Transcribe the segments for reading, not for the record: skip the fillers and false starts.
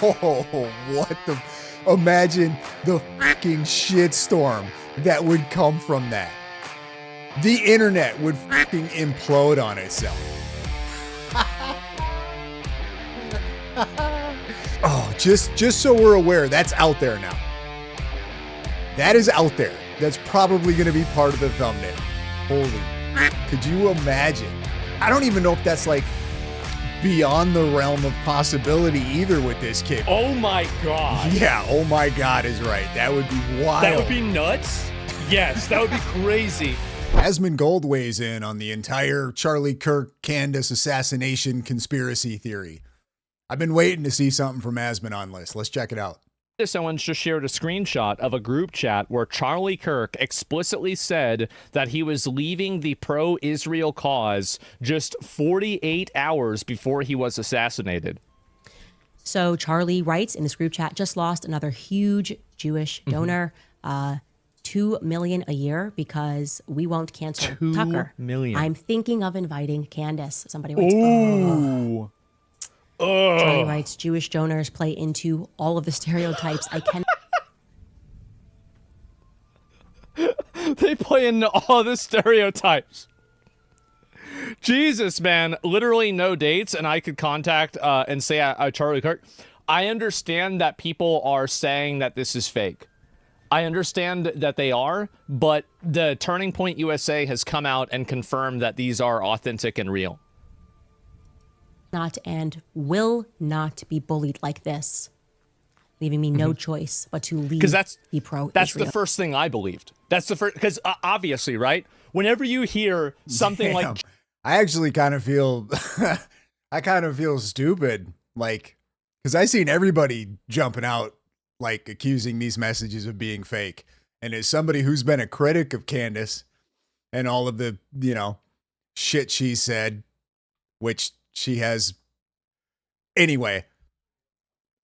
Oh, what the? Imagine the fucking shitstorm that would come from that. The internet would fucking implode on itself. Oh, just so we're aware, that's out there now. That is out there. That's probably going to be part of the thumbnail. Holy, could you imagine? I don't even know if that's like beyond the realm of possibility either with this kid. Oh my God. Yeah, oh my God is right. That would be wild. That would be nuts. Yes, that would be crazy. Asmongold weighs in on the entire Charlie Kirk Candace assassination conspiracy theory. I've been waiting to see something from Asmon on this. Let's check it out. Candace Owens just shared a screenshot of a group chat where Charlie Kirk explicitly said that he was leaving the pro-Israel cause just 48 hours before he was assassinated. So Charlie writes in this group chat, just lost another huge Jewish donor, $2 million a year because we won't cancel Tucker. $2 million. I'm thinking of inviting Candace. Somebody writes, Ooh. Charlie writes, Jewish donors play into all of the stereotypes. I can. They play into all the stereotypes. Jesus, man. Literally no dates, and I could contact and say Charlie Kirk. I understand that people are saying that this is fake. I understand that they are, but the Turning Point USA has come out and confirmed that these are authentic and real. Not and will not be bullied like this, leaving me no choice but to leave the pro-Israel. That's the first thing I believed. That's the first, because obviously, right? Whenever you hear something like, I actually kind of feel, I kind of feel stupid, like, because I seen everybody jumping out, like accusing these messages of being fake. And as somebody who's been a critic of Candace and all of the, you know, shit she said, which she has. Anyway,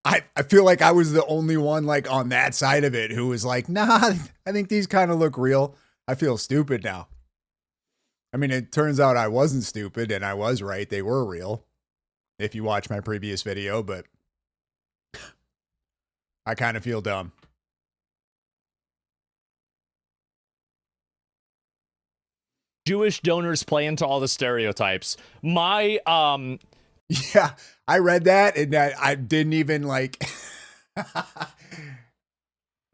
I feel like I was the only one like on that side of it who was like, nah, I think these kind of look real. I feel stupid now. I mean, it turns out I wasn't stupid and I was right. They were real. If you watch my previous video, but I kind of feel dumb. Jewish donors play into all the stereotypes. My, yeah, I read that and I didn't even like,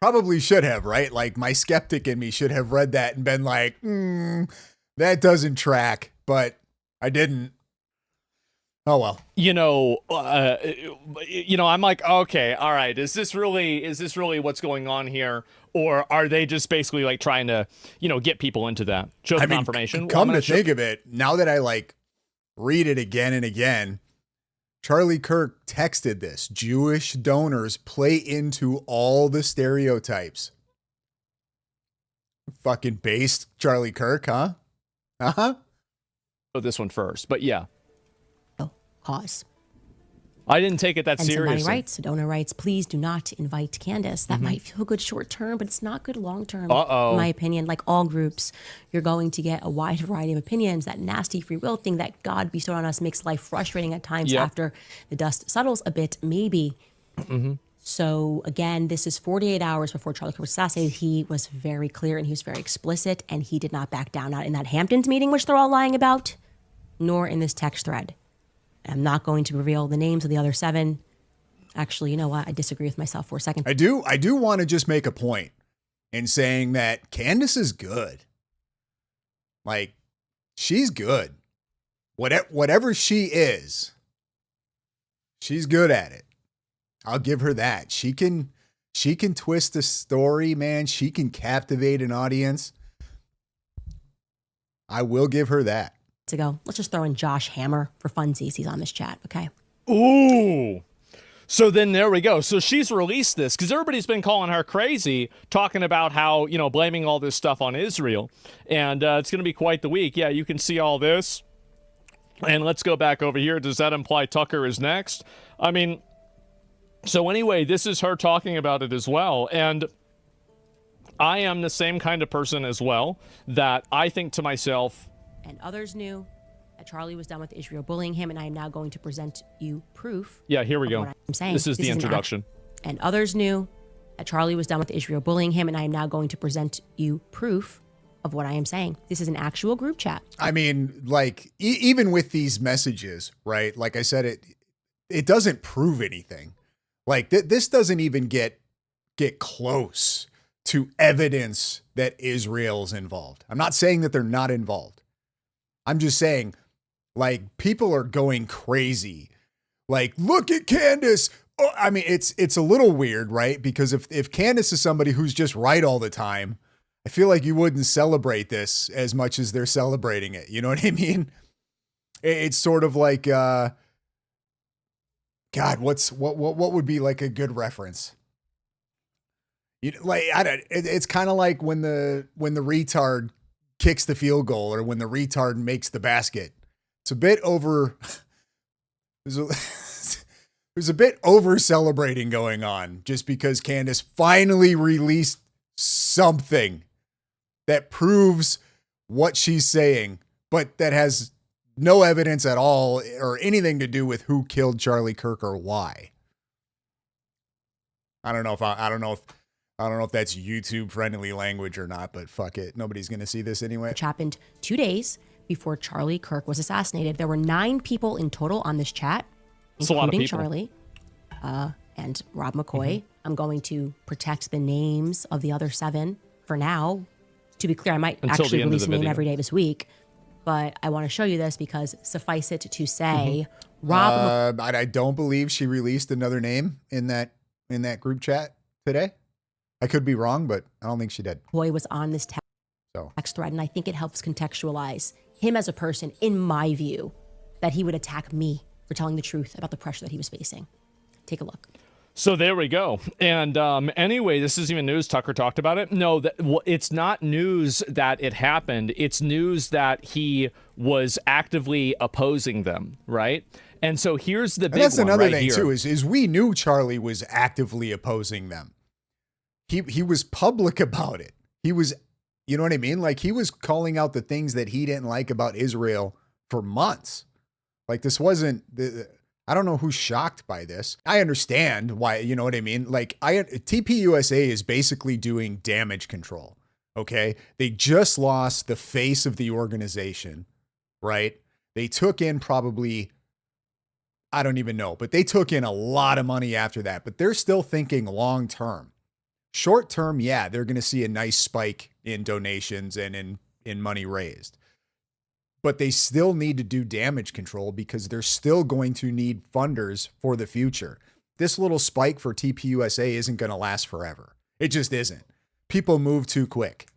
probably should have, right? Like my skeptic in me should have read that and been like, that doesn't track, but I didn't. Oh, well, I'm like, okay, all right. Is this really what's going on here? Or are they just basically like trying to, get people into that? Show the confirmation. Come to think of it, now that I like read it again and again, Charlie Kirk texted this. Jewish donors play into all the stereotypes. Fucking based Charlie Kirk, huh? Uh-huh. This one first, but yeah. Cause. I didn't take it that seriously. Somebody writes, a donor writes, please do not invite Candace. That might feel good short term, but it's not good long term. In my opinion, like all groups, you're going to get a wide variety of opinions. That nasty free will thing that God bestowed on us makes life frustrating at times after the dust settles a bit, maybe. So again, this is 48 hours before Charlie Kirk was assassinated. He was very clear and he was very explicit and he did not back down, not in that Hamptons meeting, which they're all lying about, nor in this text thread. I'm not going to reveal the names of the other 7. Actually, you know what? I disagree with myself for a second. I do want to just make a point in saying that Candace is good. Like, she's good. Whatever she is, she's good at it. I'll give her that. She can twist a story, man. She can captivate an audience. I will give her that. To go, let's just throw in Josh Hammer for funsies. He's on this chat, okay? Ooh. So then there we go. So she's released this because everybody's been calling her crazy, talking about how, blaming all this stuff on Israel. And it's going to be quite the week. Yeah, you can see all this. And let's go back over here. Does that imply Tucker is next? I mean, so anyway, this is her talking about it as well. And I am the same kind of person as well that I think to myself, and others knew that Charlie was done with Israel bullying him, and I am now going to present you proof. Yeah, here we go. I'm saying This is the introduction. And others knew that Charlie was done with Israel bullying him, and I am now going to present you proof of what I am saying. This is an actual group chat. I mean, like, even with these messages, right? Like I said, it doesn't prove anything. Like, this doesn't even get close to evidence that Israel's involved. I'm not saying that they're not involved. I'm just saying, like, people are going crazy. Like, look at Candace. Oh, I mean, it's a little weird, right? Because if Candace is somebody who's just right all the time, I feel like you wouldn't celebrate this as much as they're celebrating it. You know what I mean? It's sort of like, God, what would be like a good reference? Like, it's kind of like when the retard kicks the field goal or when the retard makes the basket. It's a bit over. There's a bit over celebrating going on just because Candace finally released something that proves what she's saying, but that has no evidence at all or anything to do with who killed Charlie Kirk or why. I don't know if that's YouTube friendly language or not, but fuck it. Nobody's going to see this anyway. Which happened 2 days before Charlie Kirk was assassinated. There were 9 people in total on this chat, including Charlie and Rob McCoy. Mm-hmm. I'm going to protect the names of the other 7 for now. To be clear, I might actually release a name every day this week, but I want to show you this because suffice it to say, I don't believe she released another name in that group chat today. I could be wrong, but I don't think she did. McCoy was on this text thread, and I think it helps contextualize him as a person, in my view, that he would attack me for telling the truth about the pressure that he was facing. Take a look. So there we go. And anyway, this isn't even news. Tucker talked about it. No, it's not news that it happened. It's news that he was actively opposing them, right? And so here's the big one. That's another right thing here. Too. Is we knew Charlie was actively opposing them. He was public about it. He was, you know what I mean? Like, he was calling out the things that he didn't like about Israel for months. Like, this wasn't I don't know who's shocked by this. I understand why, you know what I mean? Like, TPUSA is basically doing damage control, okay? They just lost the face of the organization, right? They took in probably, I don't even know, but they took in a lot of money after that, but they're still thinking long term. Short term, yeah, they're going to see a nice spike in donations and in money raised. But they still need to do damage control because they're still going to need funders for the future. This little spike for TPUSA isn't going to last forever. It just isn't. People move too quick.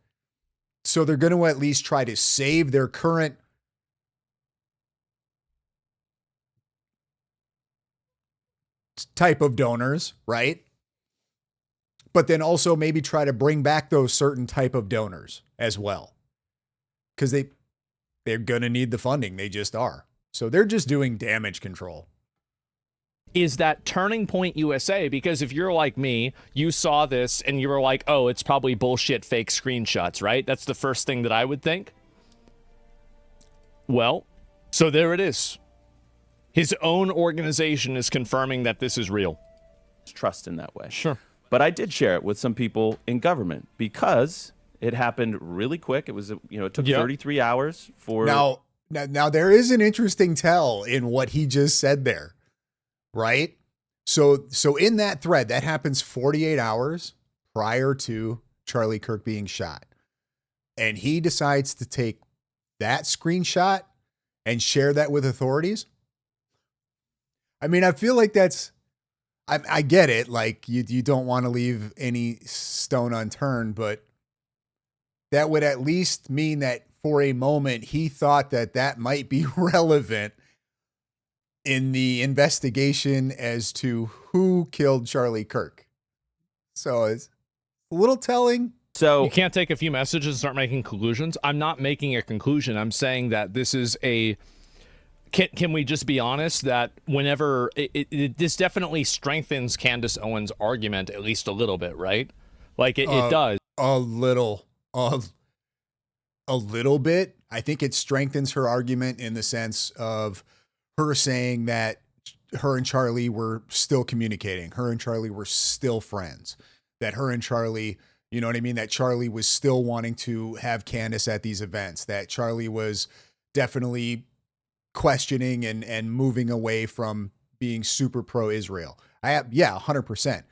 So they're going to at least try to save their current type of donors, right? But then also maybe try to bring back those certain type of donors as well. Because they're going to need the funding. They just are. So they're just doing damage control. Is that Turning Point USA? Because if you're like me, you saw this and you were like, oh, it's probably bullshit fake screenshots, right? That's the first thing that I would think. Well, so there it is. His own organization is confirming that this is real. Trust in that way. Sure. But I did share it with some people in government because it happened really quick. It was, it took 33 hours for. Now there is an interesting tell in what he just said there, right? So in that thread, that happens 48 hours prior to Charlie Kirk being shot. And he decides to take that screenshot and share that with authorities. I mean, I feel like I get it. Like, you don't want to leave any stone unturned, but that would at least mean that for a moment he thought that might be relevant in the investigation as to who killed Charlie Kirk. So it's a little telling. So you can't take a few messages and start making conclusions. I'm not making a conclusion. I'm saying that this is a. Can we just be honest that whenever this definitely strengthens Candace Owens' argument at least a little bit, right? Like it does. A little bit. I think it strengthens her argument in the sense of her saying that her and Charlie were still communicating. Her and Charlie were still friends. That her and Charlie, you know what I mean? That Charlie was still wanting to have Candace at these events. That Charlie was definitely questioning and moving away from being super pro-Israel. 100%.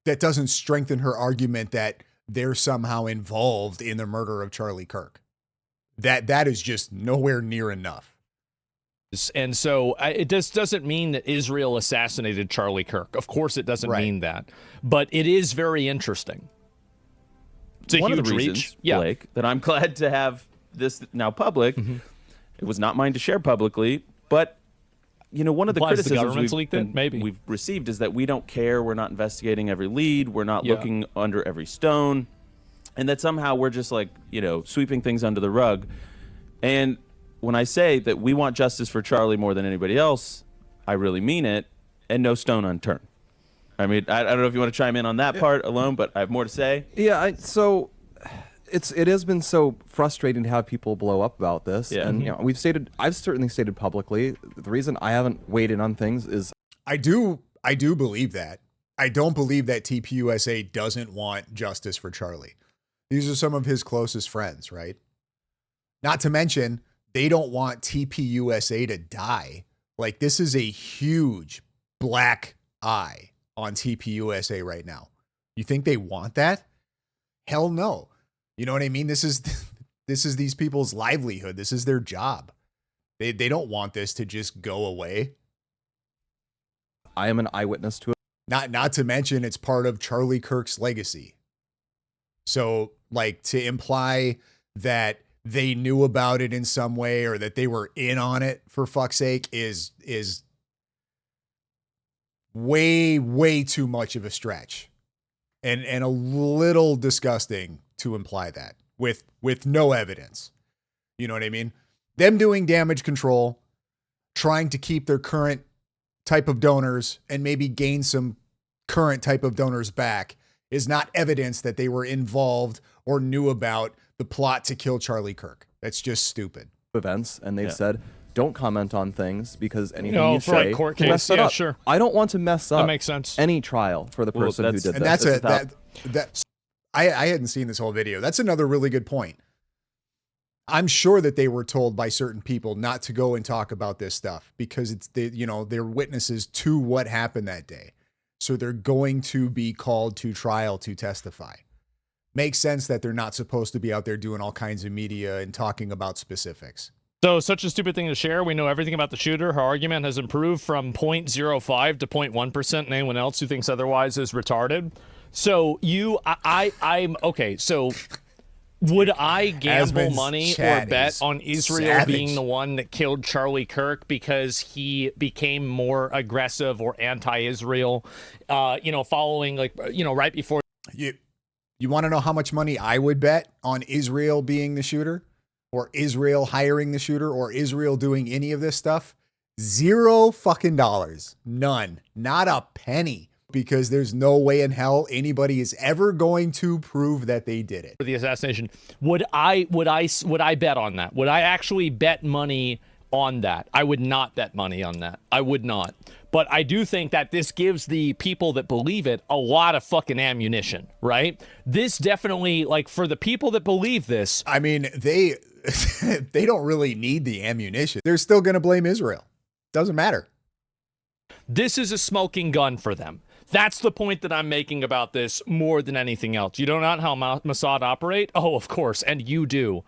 That doesn't strengthen her argument that they're somehow involved in the murder of Charlie Kirk. That is just nowhere near enough. And so it doesn't mean that Israel assassinated Charlie Kirk. Of course, it doesn't mean that. But it is very interesting. It's a One huge of the reasons, reach. Blake, that I'm glad to have this now public. It was not mine to share publicly, but one of the criticisms we've received is that we don't care. We're not investigating every lead. We're not looking under every stone, and that somehow we're just like sweeping things under the rug. And when I say that we want justice for Charlie more than anybody else, I really mean it, and no stone unturned. I mean, I don't know if you want to chime in on that part alone, but I have more to say. Yeah, so it has been so frustrating to have people blow up about this, and I've certainly stated publicly the reason I haven't weighed in on things is I do believe that. I don't believe that TPUSA doesn't want justice for Charlie. These are some of his closest friends, right? Not to mention, they don't want TPUSA to die. Like, this is a huge black eye on TPUSA right now. You think they want that? Hell no. You know what I mean? This is these people's livelihood. This is their job. They don't want this to just go away. I am an eyewitness to it. Not to mention it's part of Charlie Kirk's legacy. So, like, to imply that they knew about it in some way or that they were in on it, for fuck's sake, is way, way too much of a stretch and a little disgusting to imply that with no evidence. You know what I mean? Them doing damage control, trying to keep their current type of donors and maybe gain some current type of donors back is not evidence that they were involved or knew about the plot to kill Charlie Kirk. That's just stupid. Events, and they've said, don't comment on things because anything you say like court can mess case. it up. Sure. I don't want to mess up That makes sense. any trial for the person who did And this. I hadn't seen this whole video. That's another really good point. I'm sure that they were told by certain people not to go and talk about this stuff because they're witnesses to what happened that day. So they're going to be called to trial to testify. Makes sense that they're not supposed to be out there doing all kinds of media and talking about specifics. So, such a stupid thing to share. We know everything about the shooter. Her argument has improved from 0.05 to 0.1%, and anyone else who thinks otherwise is retarded. So, I'm okay. So, would I gamble money or bet on Israel being the one that killed Charlie Kirk because he became more aggressive or anti-Israel, following, right before? You want to know how much money I would bet on Israel being the shooter or Israel hiring the shooter or Israel doing any of this stuff? $0 fucking dollars. None. Not a penny. Because there's no way in hell anybody is ever going to prove that they did it. For the assassination, would I bet on that? Would I actually bet money on that? I would not bet money on that. I would not. But I do think that this gives the people that believe it a lot of fucking ammunition, right? This definitely, like, for the people that believe this. I mean, they don't really need the ammunition. They're still going to blame Israel. Doesn't matter. This is a smoking gun for them. That's the point that I'm making about this more than anything else. You don't know how Mossad operate? Oh, of course, and you do.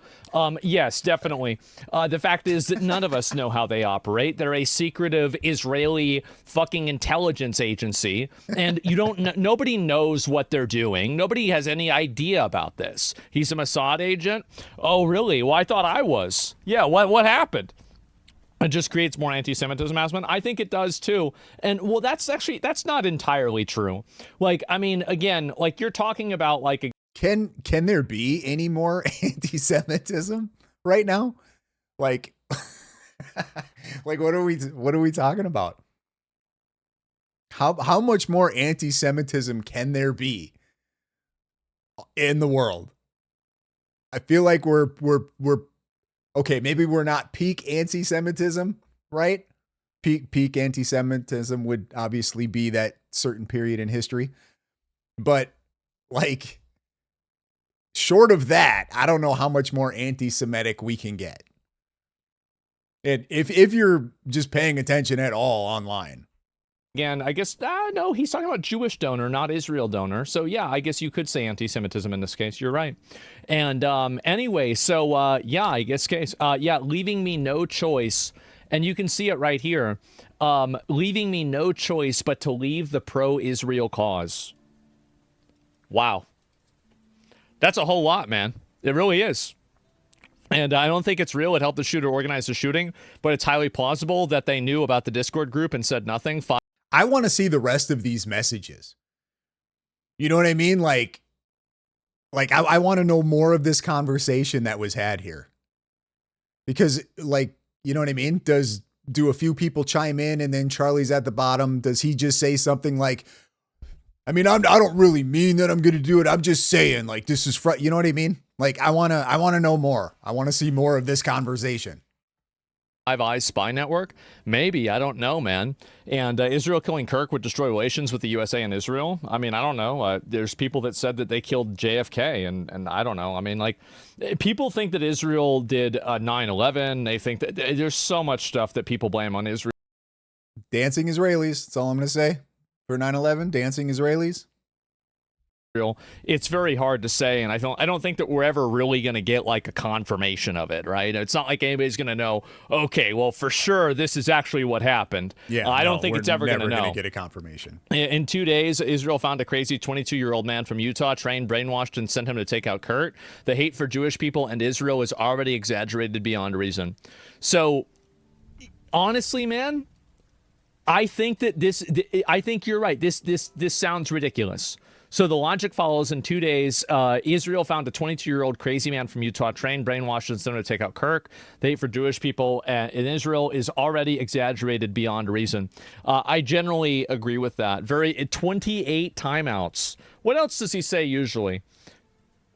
Yes, definitely. The fact is that none of us know how they operate. They're a secretive Israeli fucking intelligence agency, and nobody knows what they're doing. Nobody has any idea about this. He's a Mossad agent? Oh, really? Well, I thought I was. Yeah, what happened? It just creates more anti-Semitism, Asman. I think it does too. And well, that's not entirely true. Like, I mean, again, like you're talking about like Can there be any more anti-Semitism right now? Like like what are we talking about? How much more anti-Semitism can there be in the world? I feel like we're okay, maybe we're not peak anti-Semitism, right? peak anti-Semitism would obviously be that certain period in history. But like, short of that, I don't know how much more anti-Semitic we can get. And if you're just paying attention at all online. Again, I guess, no, he's talking about Jewish donor, not Israel donor. So, yeah, I guess you could say anti-Semitism in this case. You're right. And anyway, so, yeah, I guess case. Yeah, leaving me no choice. And you can see it right here. Leaving me no choice but to leave the pro-Israel cause. Wow. That's a whole lot, man. It really is. And I don't think it's real. It helped the shooter organize the shooting, but it's highly plausible that they knew about the Discord group and said nothing. I want to see the rest of these messages. You know what I mean? Like I want to know more of this conversation that was had here. Because, like, you know what I mean? Do a few people chime in and then Charlie's at the bottom? Does he just say something like, I mean, I don't really mean that I'm going to do it. I'm just saying, like, this is, you know what I mean? Like, I want to know more. I want to see more of this conversation. Five Eyes spy network? Maybe. I don't know, man. And Israel killing Kirk would destroy relations with the USA and Israel? I mean, I don't know. There's people that said that they killed JFK, and I don't know. I mean, like, people think that Israel did 9/11. They think that there's so much stuff that people blame on Israel. Dancing Israelis. That's all I'm going to say. For 9/11, dancing Israelis. It's very hard to say, and I don't think that we're ever really going to get like a confirmation of it, right? It's not like anybody's going to know, okay, well, for sure this is actually what happened. Yeah, I don't think it's ever going to know. Get a confirmation. In 2 days, Israel found a crazy 22-year-old man from Utah, trained, brainwashed, and sent him to take out Kurt. The hate for Jewish people and Israel is already exaggerated beyond reason. So, honestly, man, I think that I think you're right. This sounds ridiculous. So the logic follows. In 2 days, Israel found a 22-year-old crazy man from Utah, trained, brainwashed, and sent him to take out Kirk. The hate for Jewish people in Israel is already exaggerated beyond reason. I generally agree with that. 28 timeouts. What else does he say usually?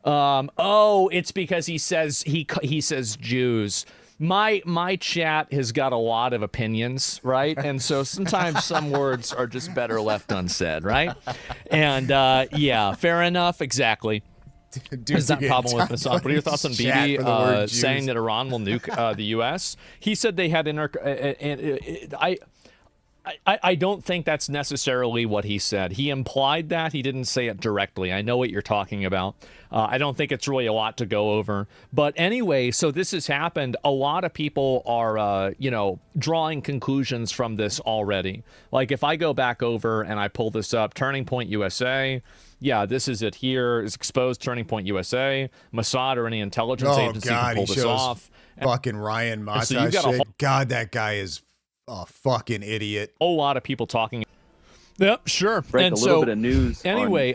It's because he says Jews. My chat has got a lot of opinions, right? And so sometimes some words are just better left unsaid, right? And yeah, fair enough, exactly. There's that problem with Masad. What are your thoughts on Bibi saying that Iran will nuke the U.S.? He said they had I don't think that's necessarily what he said. He implied that. He didn't say it directly. I know what you're talking about. I don't think it's really a lot to go over. But anyway, so this has happened. A lot of people are, drawing conclusions from this already. Like if I go back over and I pull this up, Turning Point USA, yeah, this is it here. It's exposed Turning Point USA. Mossad or any intelligence agency can pull this off. Fucking Ryan Mata shit. God, that guy is a fucking idiot. A whole lot of people talking. Yep, sure. Break and a little bit of news. Anyway,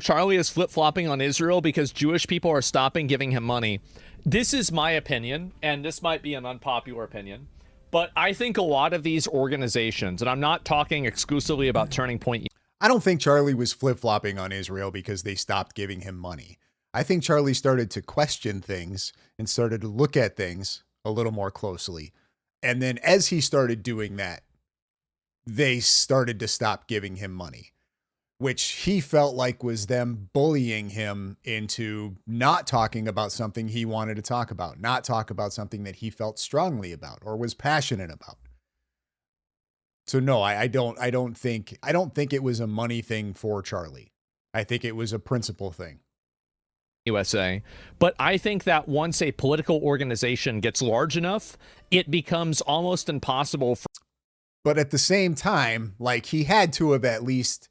Charlie is flip-flopping on Israel because Jewish people are stopping giving him money. This is my opinion, and this might be an unpopular opinion, but I think a lot of these organizations, and I'm not talking exclusively about Turning Point. I don't think Charlie was flip-flopping on Israel because they stopped giving him money. I think Charlie started to question things and started to look at things a little more closely. And then as he started doing that, they started to stop giving him money, which he felt like was them bullying him into not talking about something he wanted to talk about, not talk about something that he felt strongly about or was passionate about. So no, I don't think it was a money thing for Charlie. I think it was a principle thing. USA. But I think that once a political organization gets large enough, it becomes almost impossible for. But at the same time, like he had to have at least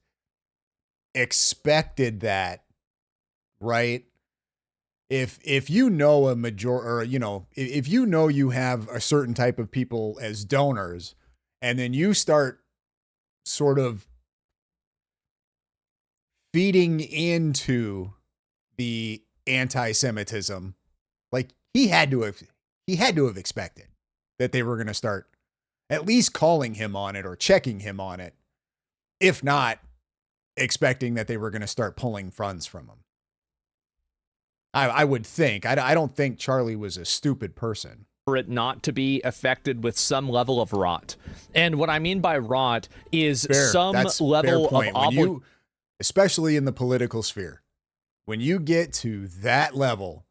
expected that, right? If you know a if you know you have a certain type of people as donors, and then you start sort of feeding into the anti-Semitism, like he had to have expected that they were going to start at least calling him on it or checking him on it, if not expecting that they were going to start pulling funds from him. I would think. I don't think Charlie was a stupid person. for it not to be affected with some level of rot. And what I mean by rot is some level of especially in the political sphere. When you get to that level,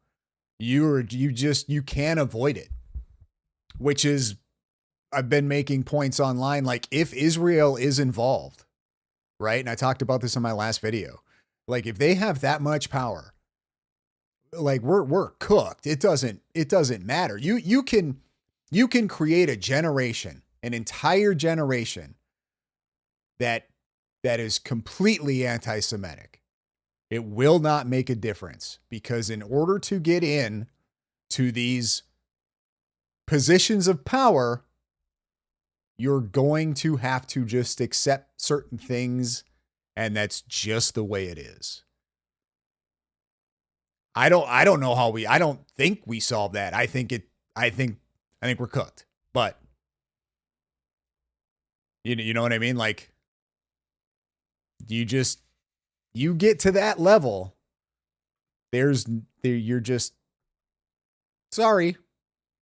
you can't avoid it. Which is, I've been making points online, like if Israel is involved, right? And I talked about this in my last video. Like if they have that much power, like we're cooked. It doesn't matter. You can create a generation, an entire generation that is completely anti-Semitic. It will not make a difference, because in order to get in to these positions of power, you're going to have to just accept certain things, and that's just the way it is. I don't know how I don't think we solve that. I think we're cooked. But you know what I mean? Like you get to that level, you're just sorry.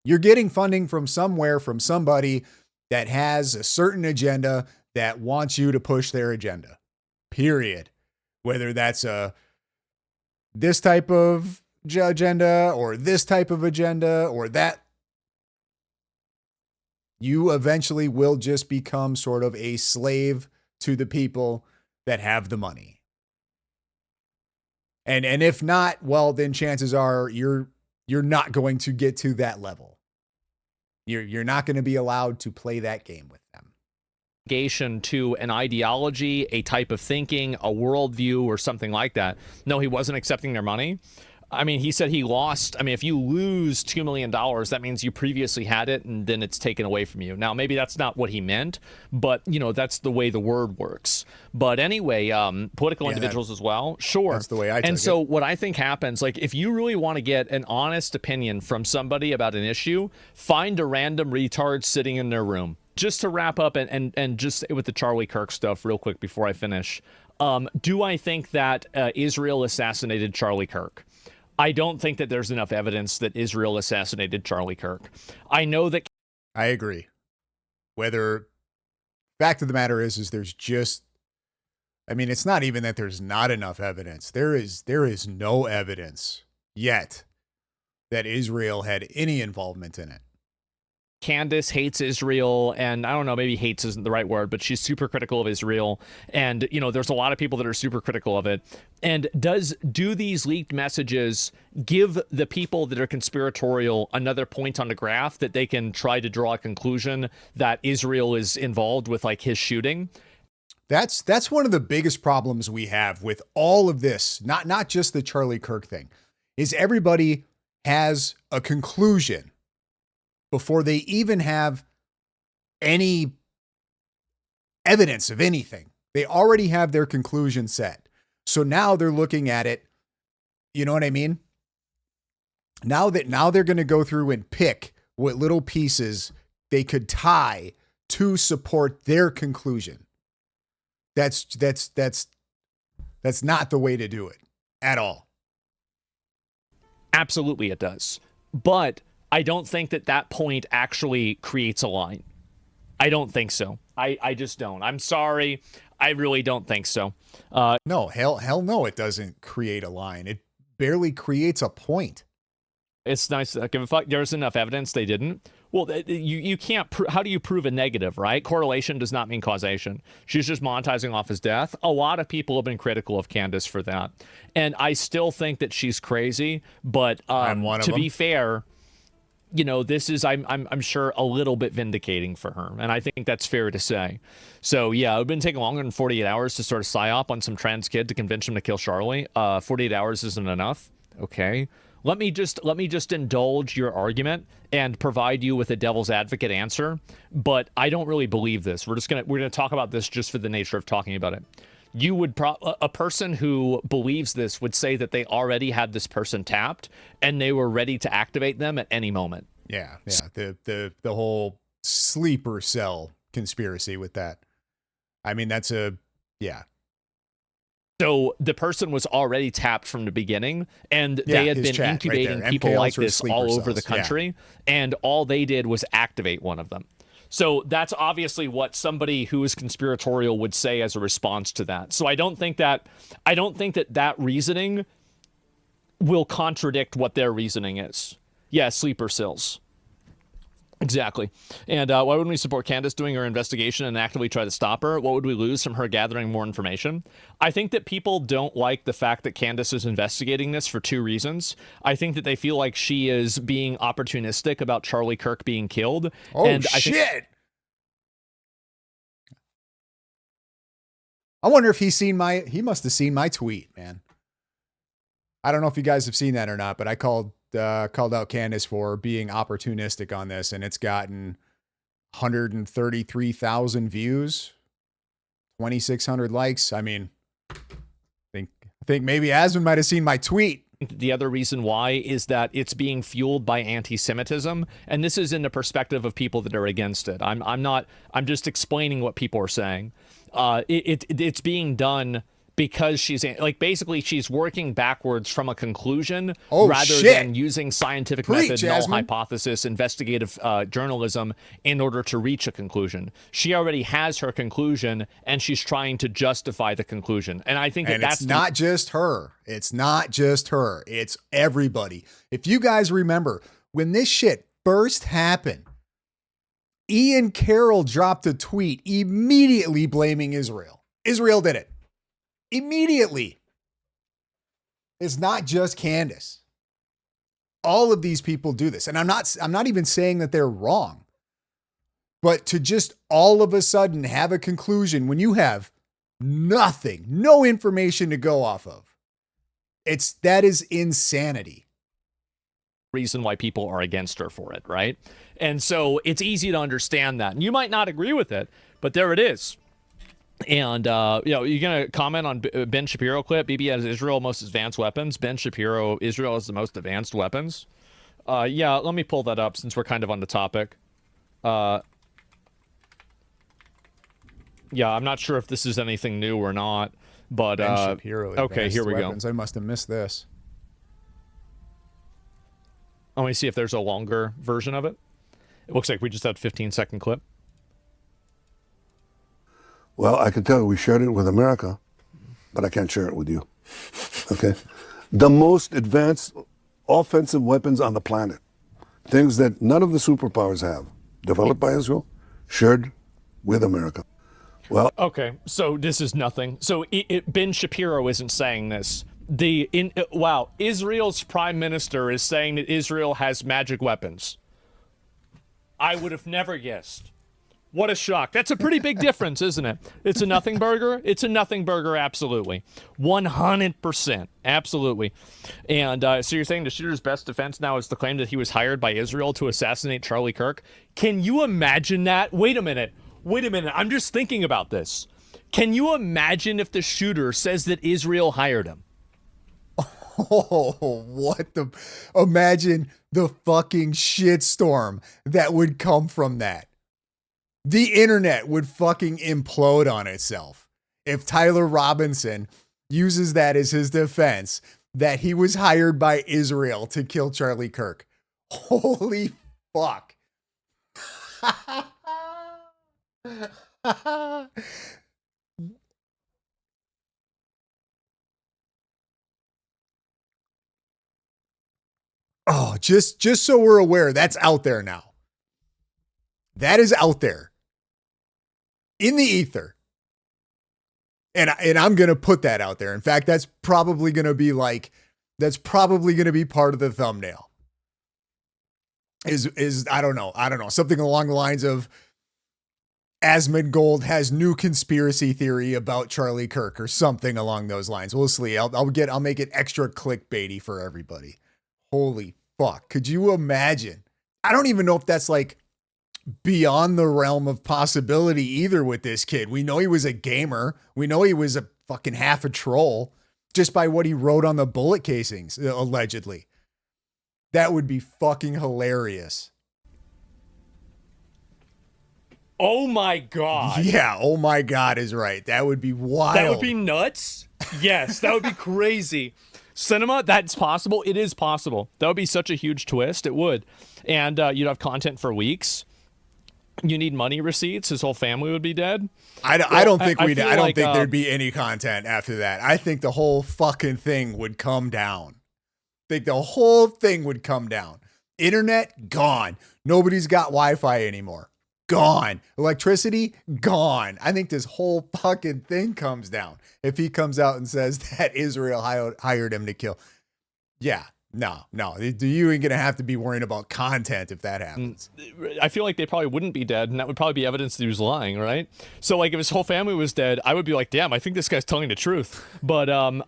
You're getting funding from somewhere, from somebody that has a certain agenda that wants you to push their agenda. Period. Whether that's this type of agenda or this type of agenda or that, you eventually will just become sort of a slave to the people that have the money. And if not, well, then chances are you're not going to get to that level. You're not going to be allowed to play that game with them. To an ideology, a type of thinking, a worldview, or something like that. No, he wasn't accepting their money. I mean, he said he lost. I mean, if you lose $2 million, that means you previously had it and then it's taken away from you. Now, maybe that's not what he meant, but, that's the way the word works. But anyway, political individuals as well. Sure. That's the way I took it. And so what I think happens, like if you really want to get an honest opinion from somebody about an issue, find a random retard sitting in their room. Just to wrap up and just with the Charlie Kirk stuff real quick before I finish. Do I think that Israel assassinated Charlie Kirk? I don't think that there's enough evidence that Israel assassinated Charlie Kirk. I know that. I agree. Fact of the matter is there's just, I mean, it's not even that there's not enough evidence. There is no evidence yet that Israel had any involvement in it. Candace hates Israel, and I don't know, maybe hates isn't the right word, but she's super critical of Israel. And, there's a lot of people that are super critical of it. And do these leaked messages give the people that are conspiratorial another point on the graph that they can try to draw a conclusion that Israel is involved with like his shooting? That's one of the biggest problems we have with all of this, not just the Charlie Kirk thing, is everybody has a conclusion before they even have any evidence of anything. They already have their conclusion set. So now they're looking at it. You know what I mean? Now they're going to go through and pick what little pieces they could tie to support their conclusion. That's not the way to do it at all. Absolutely it does. But I don't think that point actually creates a line. I don't think so. I just don't. I'm sorry. I really don't think so. No, hell no, it doesn't create a line. It barely creates a point. It's nice. Give a fuck. There's enough evidence they didn't. Well, you can't. How do you prove a negative, right? Correlation does not mean causation. She's just monetizing off his death. A lot of people have been critical of Candace for that, and I still think that she's crazy. But to be fair, this is I'm sure a little bit vindicating for her, and I think that's fair to say. So yeah, it would been taking longer than 48 hours to sort of psyop on some trans kid to convince him to kill Charlie. 48 hours isn't enough. Okay. Let me just indulge your argument and provide you with a devil's advocate answer, but I don't really believe this. We're gonna talk about this just for the nature of talking about it. You would a person who believes this would say that they already had this person tapped and they were ready to activate them at any moment. Yeah. The whole sleeper cell conspiracy with that. I mean, So the person was already tapped from the beginning, and they had been incubating people like this all over the country, and all they did was activate one of them. So that's obviously what somebody who is conspiratorial would say as a response to that. So I don't think that reasoning will contradict what their reasoning is. Yeah, sleeper cells. Exactly. And why wouldn't we support Candace doing her investigation and actively try to stop her? What would we lose from her gathering more information? I think that people don't like the fact that Candace is investigating this for two reasons. I think that they feel like she is being opportunistic about Charlie Kirk being killed. Oh, and shit! I wonder if he must have seen my tweet, man. I don't know if you guys have seen that or not, but I called out Candace for being opportunistic on this, and it's gotten 133,000 views, 2,600 likes. I mean, I think maybe Asmon might have seen my tweet. The other reason why is that it's being fueled by anti-Semitism, and this is in the perspective of people that are against it. I'm just explaining what people are saying. It's being done because she's basically she's working backwards from a conclusion rather than using scientific method, null hypothesis, investigative journalism in order to reach a conclusion. She already has her conclusion, and she's trying to justify the conclusion. And I think that's not just her. It's not just her. It's everybody. If you guys remember when this shit first happened, Ian Carroll dropped a tweet immediately blaming Israel. Israel did it. Immediately. It's not just Candace. All of these people do this. And I'm not even saying that they're wrong. But to just all of a sudden have a conclusion when you have nothing, no information to go off of. That is insanity. Reason why people are against her for it, right? And so it's easy to understand that. And you might not agree with it, but there it is. And, you're going to comment on Ben Shapiro clip. BB has Israel most advanced weapons. Ben Shapiro, Israel has the most advanced weapons. Yeah, let me pull that up since we're kind of on the topic. Yeah, I'm not sure if this is anything new or not, but, Ben Shapiro, okay, here we go. I must have missed this. Let me see if there's a longer version of it. It looks like we just had a 15-second clip. Well, I can tell you we shared it with America, but I can't share it with you. Okay? The most advanced offensive weapons on the planet, things that none of the superpowers have, developed by Israel, shared with America. Well, okay, so this is nothing. So Ben Shapiro isn't saying this. Wow, Israel's prime minister is saying that Israel has magic weapons. I would have never guessed. What a shock. That's a pretty big difference, isn't it? It's a nothing burger. It's a nothing burger, absolutely. 100%. Absolutely. And so you're saying the shooter's best defense now is the claim that he was hired by Israel to assassinate Charlie Kirk? Can you imagine that? Wait a minute. I'm just thinking about this. Can you imagine if the shooter says that Israel hired him? Oh, imagine the fucking shitstorm that would come from that. The internet would fucking implode on itself if Tyler Robinson uses that as his defense that he was hired by Israel to kill Charlie Kirk. Holy fuck. Oh, just so we're aware, that's out there now. That is out there. In the ether. And I'm going to put that out there. In fact, that's probably going to be part of the thumbnail. Is I don't know, something along the lines of Asmongold has new conspiracy theory about Charlie Kirk or something along those lines. We'll see. I'll make it extra clickbaity for everybody. Holy fuck. Could you imagine? I don't even know if that's like beyond the realm of possibility either with this kid. We know he was a gamer. We know he was a fucking half a troll just by what he wrote on the bullet casings, allegedly. That would be fucking hilarious. Oh my God. Yeah, oh my God is right. That would be wild. That would be nuts. Yes, that would be crazy. Cinema, that's possible. It is possible. That would be such a huge twist. It would. And you'd have content for weeks. You need money receipts. His whole family would be dead. I don't think there'd be any content after that. I think the whole fucking thing would come down. I think the whole thing would come down. Internet, gone. Nobody's got Wi-Fi anymore. Gone. Electricity, gone. I think this whole fucking thing comes down if he comes out and says that Israel hired him to kill. Yeah. No. You ain't going to have to be worrying about content if that happens. I feel like they probably wouldn't be dead, and that would probably be evidence that he was lying, right? So, like, if his whole family was dead, I would be like, damn, I think this guy's telling the truth. But I'm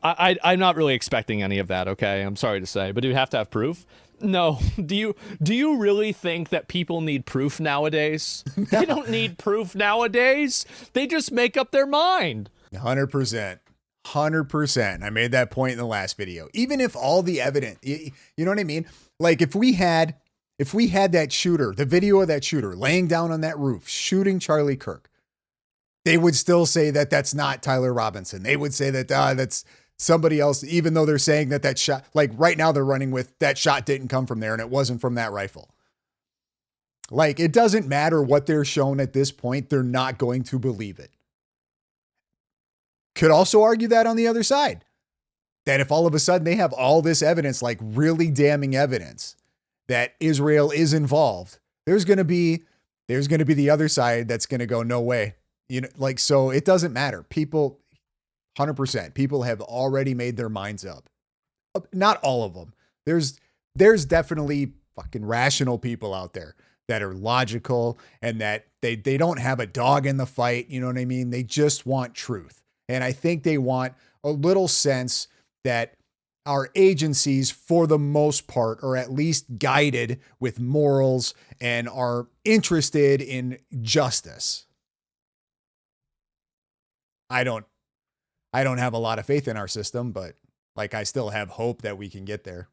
not really expecting any of that, okay? I'm sorry to say. But do you have to have proof? No. Do you really think that people need proof nowadays? They don't need proof nowadays. They just make up their mind. 100%. 100%. I made that point in the last video. Even if all the evidence, you know what I mean? Like if we had that shooter, the video of that shooter laying down on that roof, shooting Charlie Kirk, they would still say that that's not Tyler Robinson. They would say that that's somebody else, even though they're saying that shot, like right now they're running with that shot didn't come from there and it wasn't from that rifle. Like it doesn't matter what they're shown at this point. They're not going to believe it. Could also argue that on the other side, that if all of a sudden they have all this evidence, like really damning evidence that Israel is involved, there's going to be the other side that's going to go, no way. You know, like, so it doesn't matter. People, 100%, people have already made their minds up. Not all of them. There's definitely fucking rational people out there that are logical and that they don't have a dog in the fight. You know what I mean? They just want truth. And I think they want a little sense that our agencies, for the most part, are at least guided with morals and are interested in justice. I don't have a lot of faith in our system, but like I still have hope that we can get there.